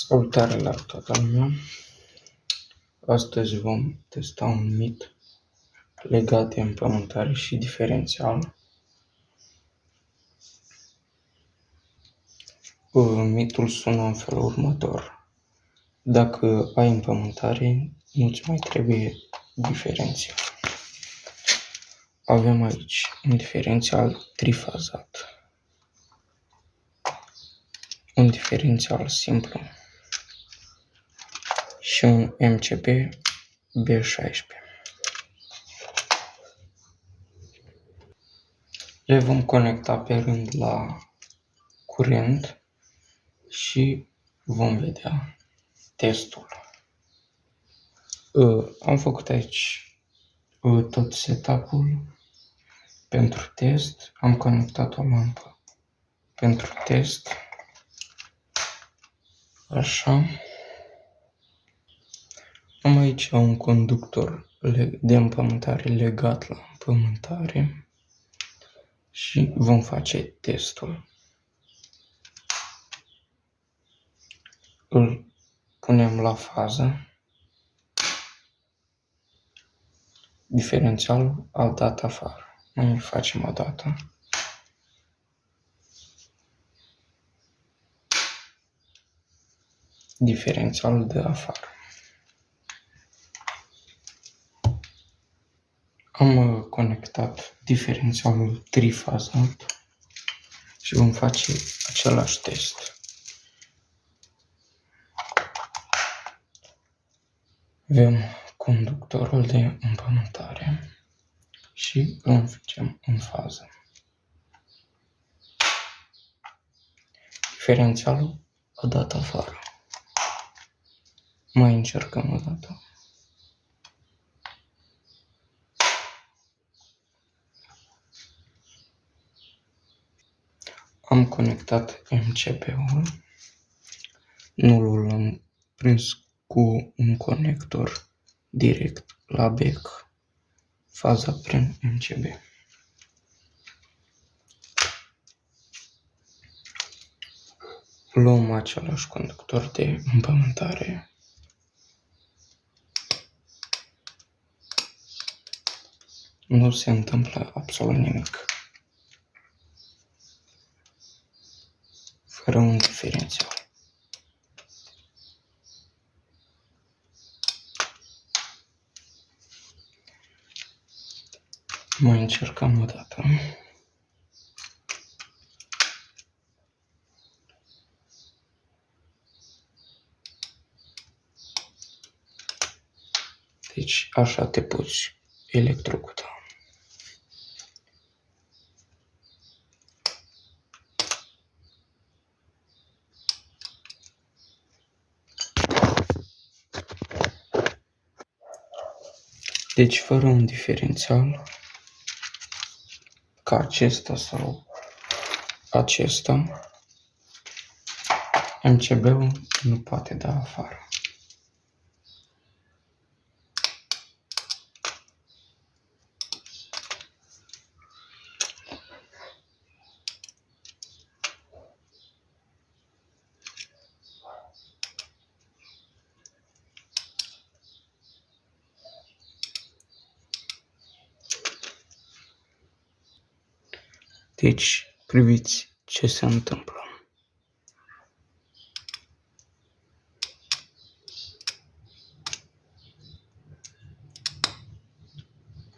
Salutare la toată lumea! Astăzi vom testa un mit legat de împământare și diferențial. Mitul sună în felul următor: dacă ai împământare, nu-ți mai trebuie diferențial. Avem aici un diferențial trifazat, un diferențial simplu și un MCB B16. Le vom conecta pe rând la curent și vom vedea testul. Am făcut aici tot setup-ul pentru test, am conectat o lampă pentru test, așa. Am aici un conductor de împământare legat la împământare și vom face testul. Îl punem la fază, diferențialul al dat afară. Mai îl facem o dată. Diferențialul de afară. Am conectat diferențialul trifazat și vom face același test. Avem conductorul de împământare și îl înfigem în fază. Diferențialul a dat afară. Mai încercăm o dată. Am conectat MCB-ul, nulul l-am prins cu un conector direct la bec, faza prin MCB. Luăm același conductor de împământare. Nu se întâmplă absolut nimic. Fără un diferențial. Mai încercăm o dată. Deci așa te poți electrocuta. Deci fără un diferențial ca acesta sau acesta, MCB-ul nu poate da afară. Deci, priviți ce se întâmplă.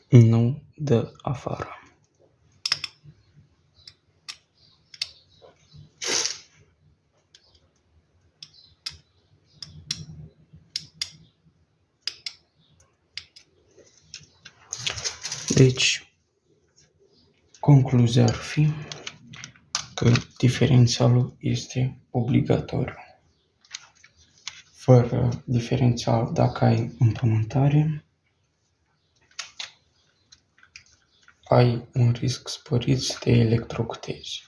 Nu dă afară. Deci, concluzia ar fi că diferențialul este obligatoriu. Fără diferențial, dacă ai împământare, ai un risc sporit să te electrocutezi.